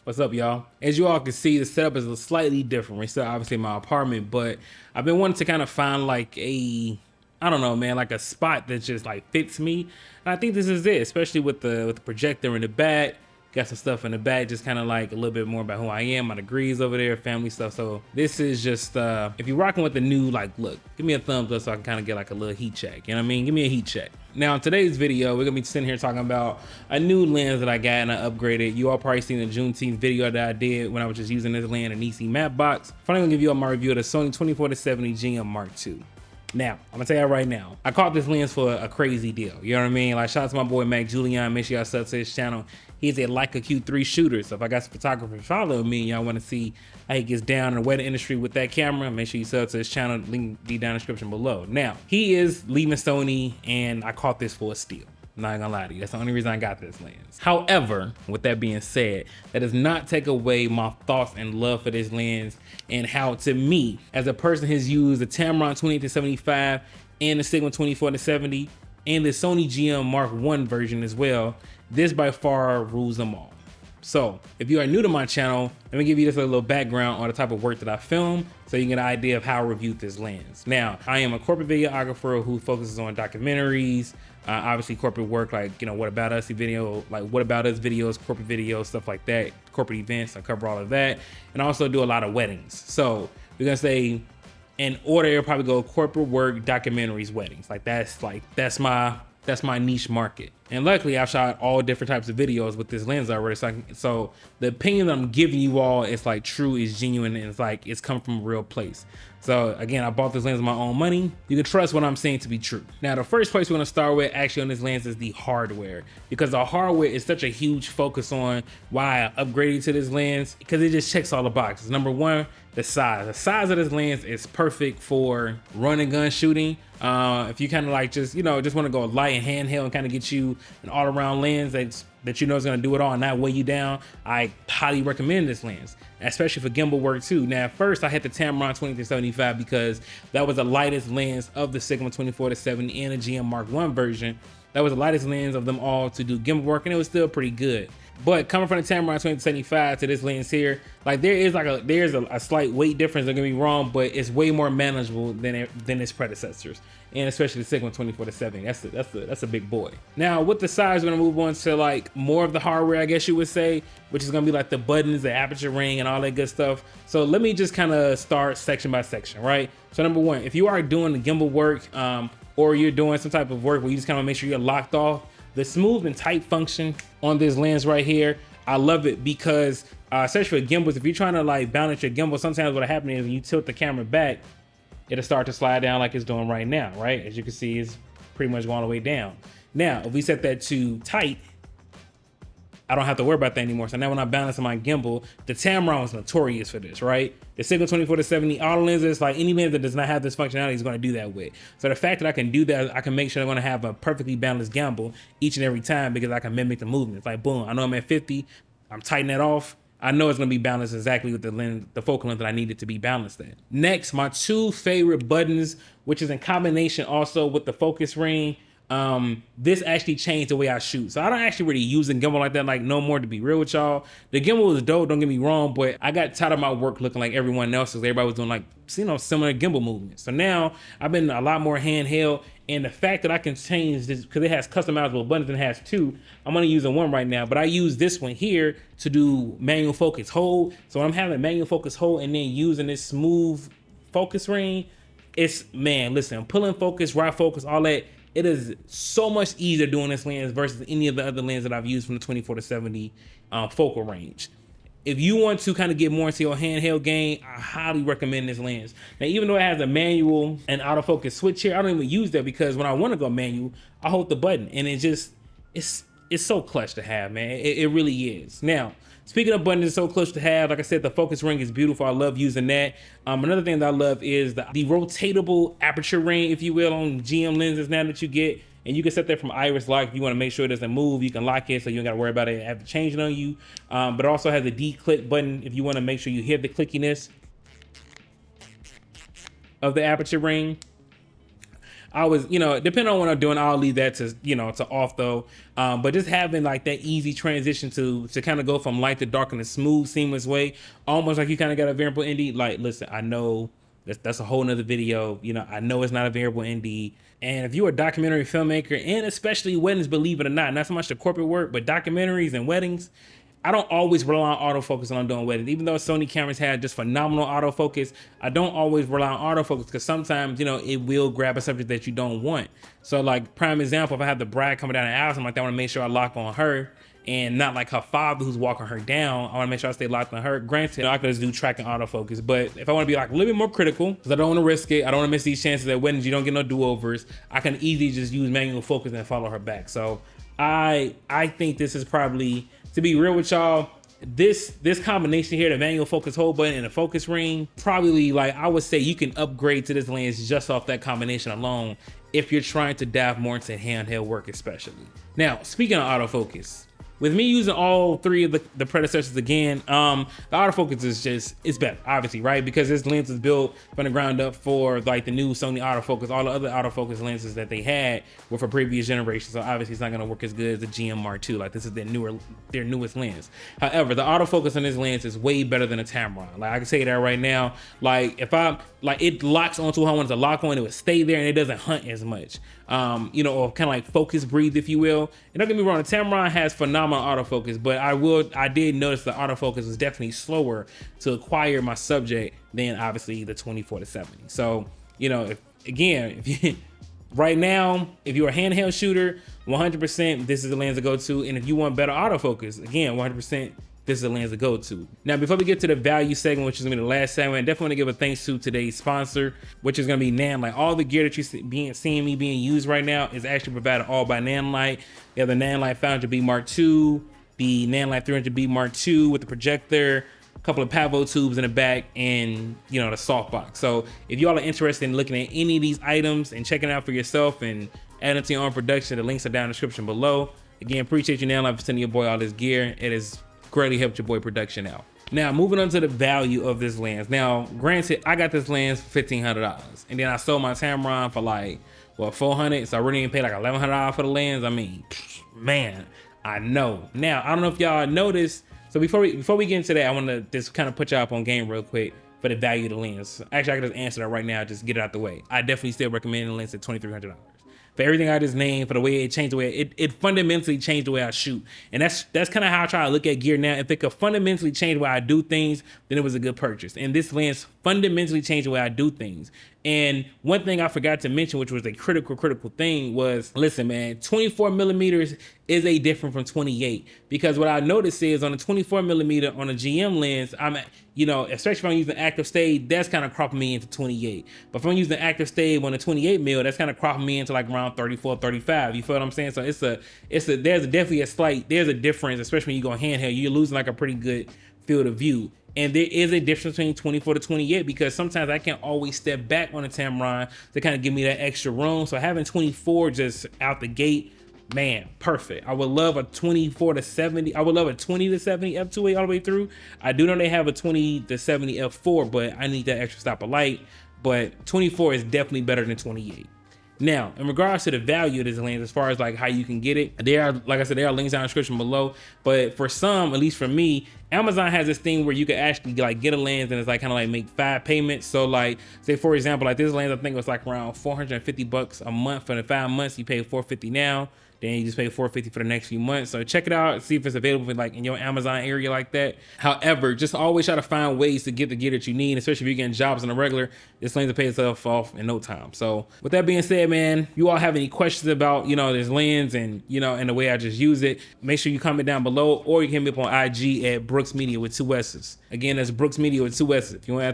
What's up, y'all? As you all can see, the setup is slightly different. We're still obviously in my apartment, but I've been wanting to kind of find like I don't know, man, like a spot that just like fits me. And I think this is it, especially with the projector in the back. Got some stuff in the back, just kind of like a little bit more about who I am, my degrees over there, family stuff. So this is just, if you're rocking with the new like look, give me a thumbs up so I can kind of get like a little heat check. You know what I mean? Give me a heat check. Now in today's video, we're gonna be sitting here talking about a new lens that I got and I upgraded. You all probably seen the Juneteenth video that I did when I was just using this lens in EC matte box. Finally gonna give you all my review of the Sony 24-70 GM II. Now, I'm gonna tell you right now, I caught this lens for a crazy deal. You know what I mean? Like, shout out to my boy Mac Julian. Make sure y'all sub to his channel. He's a Leica Q3 shooter. So if I got some photographers following me and y'all wanna see how he gets down in the wedding industry with that camera, make sure you sub to his channel. Link be down in the description below. Now, he is leaving Sony and I caught this for a steal. I'm not gonna lie to you, that's the only reason I got this lens. However, with that being said, that does not take away my thoughts and love for this lens and how, to me, as a person who's used the Tamron 28-75 and the Sigma 24-70 and the Sony GM Mark I version as well, this by far rules them all. So if you are new to my channel, let me give you just a little background on the type of work that I film so you can get an idea of how I reviewed this lens. Now, I am a corporate videographer who focuses on documentaries, obviously corporate work like, you know, What About Us video, like What About Us videos, corporate videos, stuff like that, corporate events, I cover all of that. And I also do a lot of weddings. So we're gonna say in order, it'll probably go corporate work, documentaries, weddings. That's my niche market. And luckily I've shot all different types of videos with this lens already. So the opinion that I'm giving you all is like true, is genuine, and it's like it's come from a real place. So again, I bought this lens with my own money. You can trust what I'm saying to be true. Now, the first place we're gonna start with actually on this lens is the hardware, because the hardware is such a huge focus on why I upgraded to this lens, because it just checks all the boxes. Number one, the size. The size of this lens is perfect for run and gun shooting. If you kind of like just want to go light and handheld and kind of get you an all-around lens that you know is going to do it all and not weigh you down, I highly recommend this lens, especially for gimbal work too. Now, at first I had the Tamron 20-75 because that was the lightest lens of the Sigma 24-70 and the GM Mark I version. That was the lightest lens of them all to do gimbal work, and it was still pretty good. But coming from the Tamron 20-75 to this lens here, like there's a slight weight difference, don't get me wrong, but it's way more manageable than its predecessors, and especially the Sigma 24-70. That's a big boy. Now with the size, we're gonna move on to like more of the hardware, I guess you would say, which is gonna be like the buttons, the aperture ring, and all that good stuff. So let me just kind of start section by section, right? So number one, if you are doing the gimbal work, or you're doing some type of work where you just kind of make sure you're locked off, the smooth and tight function on this lens right here, I love it because, especially for gimbals, if you're trying to like balance your gimbal, sometimes what happens is when you tilt the camera back, it'll start to slide down like it's doing right now, right? As you can see, it's pretty much going all the way down. Now, if we set that to tight, I don't have to worry about that anymore. So now when I'm balancing my gimbal, the Tamron was notorious for this, right? The Sigma 24-70, all the lenses, like any lens that does not have this functionality is gonna do that with. So the fact that I can do that, I can make sure I'm gonna have a perfectly balanced gimbal each and every time because I can mimic the movements. Like boom, I know I'm at 50, I'm tightening that off. I know it's gonna be balanced exactly with the lens, the focal length that I need it to be balanced at. Next, my two favorite buttons, which is in combination also with the focus ring. This actually changed the way I shoot. So I don't actually really use the gimbal like that, like no more, to be real with y'all. The gimbal is dope, don't get me wrong, but I got tired of my work looking like everyone else because everybody was doing like, similar gimbal movements. So now I've been a lot more handheld, and the fact that I can change this, because it has customizable buttons and it has two, I'm gonna use one right now, but I use this one here to do manual focus hold. So when I'm having manual focus hold and then using this smooth focus ring, it's, man, listen, pulling focus, right focus, all that, it is so much easier doing this lens versus any of the other lenses that I've used from the 24-70 focal range. If you want to kind of get more into your handheld game, I highly recommend this lens. Now, even though it has a manual and autofocus switch here, I don't even use that because when I want to go manual, I hold the button, and it's so clutch to have, man. It really is. Now, speaking of buttons, it's so clutch to have. Like I said, the focus ring is beautiful. I love using that. Another thing that I love is the rotatable aperture ring, if you will, on GM lenses now that you get. And you can set that from iris lock. If you want to make sure it doesn't move, you can lock it so you don't got to worry about it having to change it on you. But it also has a D-click button if you want to make sure you hear the clickiness of the aperture ring. I was, depending on what I'm doing, I'll leave that to, to off though. But just having like that easy transition to kind of go from light to dark in a smooth, seamless way, almost like you kind of got a variable ND. Like, listen, I know that's a whole nother video. I know it's not a variable ND. And if you're a documentary filmmaker, and especially weddings, believe it or not so much the corporate work, but documentaries and weddings, I don't always rely on autofocus when I'm doing weddings. Even though Sony cameras have just phenomenal autofocus, I don't always rely on autofocus because sometimes, it will grab a subject that you don't want. So like prime example, if I have the bride coming down the aisle, I'm like, I want to make sure I lock on her and not like her father who's walking her down. I want to make sure I stay locked on her. Granted, I could just do tracking autofocus, but if I want to be like a little bit more critical, because I don't want to risk it, I don't want to miss these chances at weddings, you don't get no do-overs, I can easily just use manual focus and follow her back. So I think this is probably, to be real with y'all, this combination here, the manual focus hold button and the focus ring, probably, like, I would say you can upgrade to this lens just off that combination alone if you're trying to dive more into handheld work especially. Now, speaking of autofocus, with me using all three of the predecessors again, the autofocus is it's better, obviously, right? Because this lens is built from the ground up for like the new Sony autofocus. All the other autofocus lenses that they had were for previous generations, so obviously it's not gonna work as good as the GMII. Like, this is their newest lens. However, the autofocus on this lens is way better than a Tamron. Like, I can say that right now. Like, if it locks onto how I want it to lock on, it would stay there and it doesn't hunt as much. Or kind of like focus breathe, if you will. And don't get me wrong, the Tamron has phenomenal autofocus, but I did notice the autofocus was definitely slower to acquire my subject than obviously the 24-70. So, right now, if you're a handheld shooter, 100% this is the lens to go to. And if you want better autofocus, again, 100% this is the lens to go to. Now, before we get to the value segment, which is gonna be the last segment, I definitely wanna give a thanks to today's sponsor, which is gonna be Nanlite. All the gear that you're seeing me being used right now is actually provided all by Nanlite. You have the Nanlite 500B Mark II, the Nanlite 300B Mark II with the projector, a couple of pivot tubes in the back, and the softbox. So if y'all are interested in looking at any of these items and checking it out for yourself and adding to your own production, the links are down in the description below. Again, appreciate you, Nanlite, for sending your boy all this gear. It has greatly helped your boy production out. Now, moving on to the value of this lens. Now, granted, I got this lens for $1,500, and then I sold my Tamron for like, $400. So I really didn't pay like $1,100 for the lens. I mean, man, I know. Now, I don't know if y'all noticed. So before we get into that, I want to just kind of put y'all up on game real quick for the value of the lens. Actually, I can just answer that right now. Just get it out the way. I definitely still recommend the lens at $2,300. For everything I just named, for the way it changed the way it fundamentally changed the way I shoot. And that's kind of how I try to look at gear now. If it could fundamentally change the way I do things, then it was a good purchase. And this lens fundamentally changed the way I do things. And one thing I forgot to mention, which was a critical thing, was, listen, man, 24 millimeters is a different from 28. Because what I noticed is on a 24 millimeter on a GM lens, especially if I'm using active stay, that's kind of cropping me into 28. But if I'm using active stay on a 28 mil, that's kind of cropping me into like around 34, 35. You feel what I'm saying? So there's definitely a difference, especially when you go handheld. You're losing like a pretty good field of view. And there is a difference between 24 to 28 because sometimes I can't always step back on a Tamron to kind of give me that extra room. So having 24 just out the gate, man, perfect. I would love a 24 to 70. I would love a 20 to 70 f2.8 all the way through. I do know they have a 20 to 70 f4, but I need that extra stop of light. But 24 is definitely better than 28. Now, in regards to the value of this lens, as far as like how you can get it, there are, like I said, there are links down in the description below. But for some, at least for me, Amazon has this thing where you can actually like get a lens and it's like kind of like make 5 payments. So like, say for example, like this lens, I think it was like around $450 a month for the 5 months. You pay $450 now. Then you just pay $450 for the next few months. So check it out, see if it's available like in your Amazon area like that. However, just always try to find ways to get the gear that you need, especially if you're getting jobs on the regular. This lens will pay itself off in no time. So with that being said, man, you all have any questions about, this lens and, and the way I just use it, make sure you comment down below, or you can hit me up on IG at Brookssmedia with 2 S's. Again, that's Brookssmedia with 2 S's. If you want to